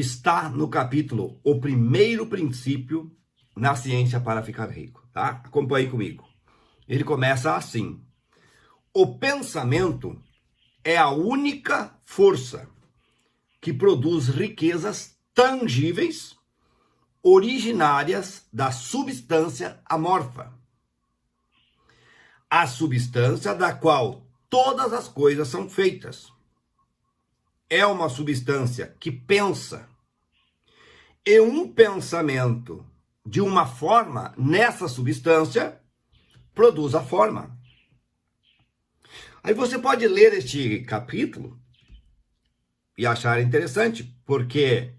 está no capítulo O Primeiro Princípio na Ciência para Ficar Rico, tá? Acompanhe comigo. Ele começa assim: o pensamento é a única força que produz riquezas tangíveis originárias da substância amorfa, a substância da qual todas as coisas são feitas. É uma substância que pensa, e um pensamento de uma forma nessa substância produz a forma. Aí você pode ler este capítulo e achar interessante, porque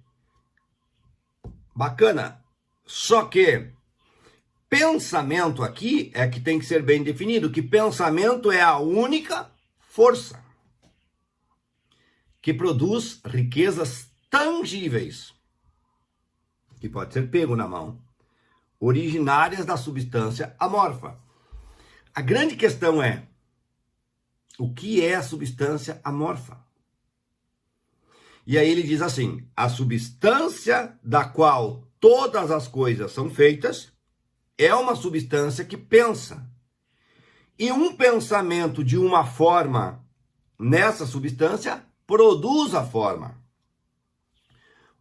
bacana, só que pensamento aqui é que tem que ser bem definido, que pensamento é a única força que produz riquezas tangíveis, que pode ser pego na mão, originárias da substância amorfa. A grande questão é, o que é a substância amorfa? E aí ele diz assim: a substância da qual todas as coisas são feitas é uma substância que pensa. E um pensamento de uma forma nessa substância produz a forma.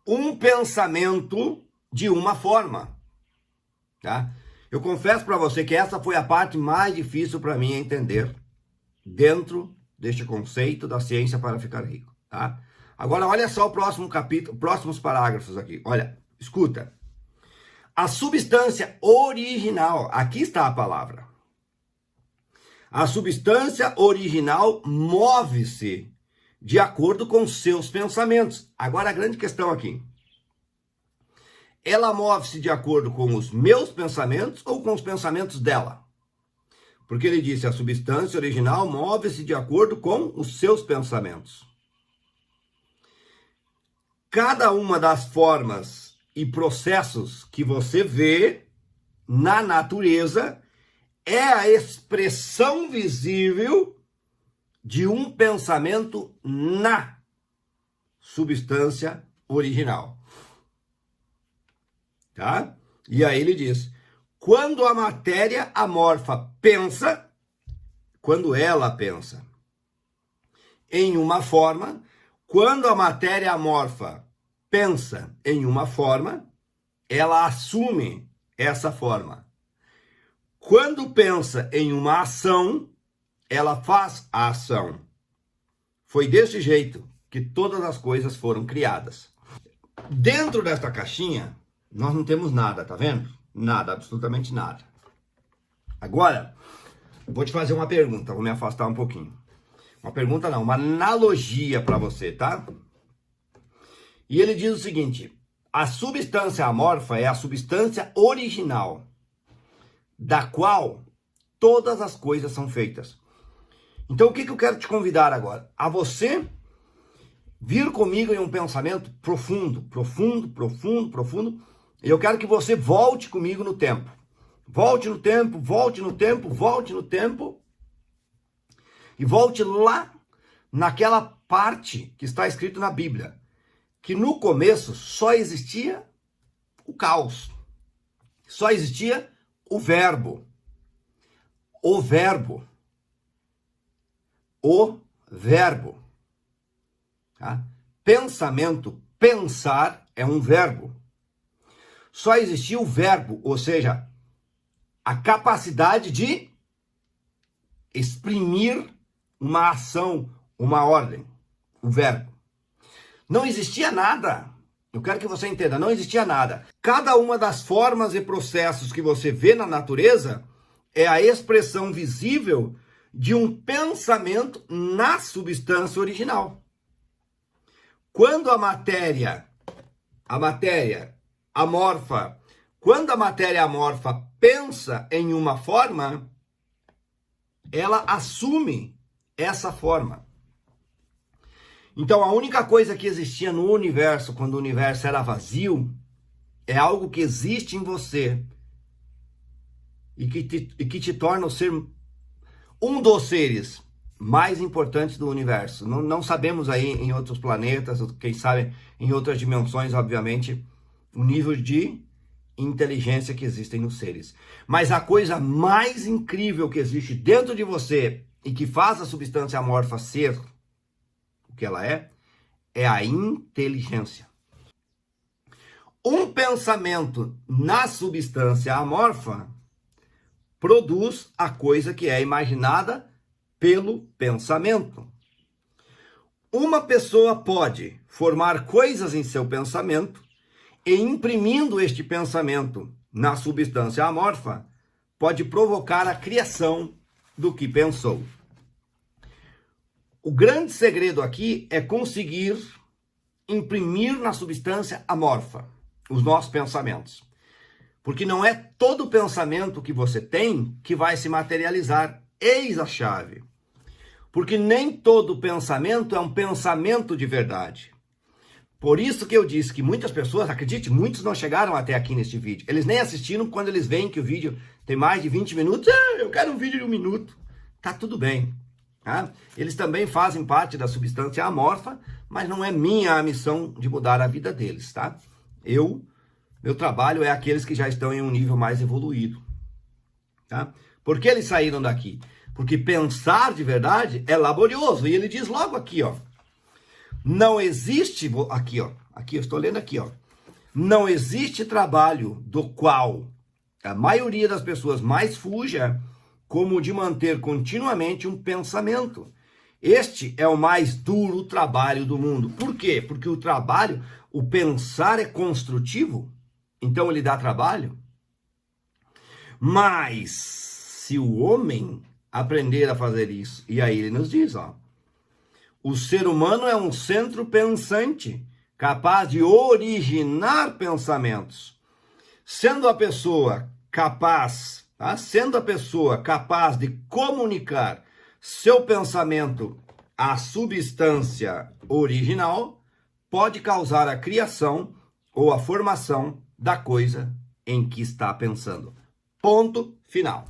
Um pensamento de uma forma, tá? Eu confesso para você que essa foi a parte mais difícil para mim entender dentro deste conceito da ciência para ficar rico, tá? Agora olha só o próximo capítulo, próximos parágrafos aqui. Olha, escuta. A substância original, aqui está a palavra. A substância original move-se de acordo com seus pensamentos. Agora a grande questão aqui. Ela move-se de acordo com os meus pensamentos ou com os pensamentos dela? Porque ele disse, a substância original move-se de acordo com os seus pensamentos. Cada uma das formas e processos que você vê na natureza é a expressão visível de um pensamento na substância original. Tá? E aí ele diz, quando a matéria amorfa pensa, quando ela pensa em uma forma, quando a matéria amorfa pensa em uma forma, ela assume essa forma. Quando pensa em uma ação, ela faz a ação. Foi desse jeito que todas as coisas foram criadas. Dentro desta caixinha, nós não temos nada, tá vendo? Nada, absolutamente nada. Agora, vou te fazer uma pergunta, vou me afastar um pouquinho. Uma pergunta não, uma analogia para você, tá? E ele diz o seguinte, a substância amorfa é a substância original, da qual todas as coisas são feitas. Então, o que eu quero te convidar agora? A você vir comigo em um pensamento profundo, profundo, profundo, profundo. E eu quero que você volte comigo no tempo. Volte no tempo, volte no tempo, volte no tempo. E volte lá naquela parte que está escrito na Bíblia. Que no começo só existia o caos. Só existia o verbo. O verbo. O verbo. Tá? Pensamento, pensar é um verbo. Só existia o verbo, ou seja, a capacidade de exprimir uma ação, uma ordem, o verbo. Não existia nada. Eu quero que você entenda, não existia nada. Cada uma das formas e processos que você vê na natureza é a expressão visível de um pensamento na substância original. Quando a matéria amorfa, quando a matéria amorfa pensa em uma forma, ela assume essa forma. Então, a única coisa que existia no universo, quando o universo era vazio, é algo que existe em você e que te torna o ser um dos seres mais importantes do universo. Não sabemos aí em outros planetas, quem sabe em outras dimensões, obviamente, o nível de inteligência que existem nos seres. Mas a coisa mais incrível que existe dentro de você e que faz a substância amorfa ser o que ela é a inteligência. Um pensamento na substância amorfa produz a coisa que é imaginada pelo pensamento. Uma pessoa pode formar coisas em seu pensamento e, imprimindo este pensamento na substância amorfa, pode provocar a criação do que pensou. O grande segredo aqui é conseguir imprimir na substância amorfa os nossos pensamentos. Porque não é todo pensamento que você tem que vai se materializar. Eis a chave. Porque nem todo pensamento é um pensamento de verdade. Por isso que eu disse que muitas pessoas, acredite, muitos não chegaram até aqui neste vídeo. Eles nem assistiram quando eles veem que o vídeo tem mais de 20 minutos. Eu quero um vídeo de 1 minuto. Tá tudo bem. Tá? Eles também fazem parte da substância amorfa, mas não é minha a missão de mudar a vida deles, tá? Meu trabalho é aqueles que já estão em um nível mais evoluído, tá? Por que eles saíram daqui? Porque pensar de verdade é laborioso. E ele diz logo aqui, ó. Não existe, aqui eu estou lendo aqui, ó. Não existe trabalho do qual a maioria das pessoas mais fuja como o de manter continuamente um pensamento. Este é o mais duro trabalho do mundo. Por quê? Porque o pensar é construtivo, então ele dá trabalho. Mas se o homem aprender a fazer isso, e aí ele nos diz, ó, o ser humano é um centro pensante, capaz de originar pensamentos. Sendo a pessoa capaz de comunicar seu pensamento à substância original, pode causar a criação ou a formação da coisa em que está pensando. Ponto final.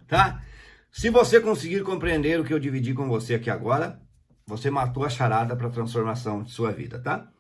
Tá? Se você conseguir compreender o que eu dividi com você aqui agora, você matou a charada para a transformação de sua vida, tá?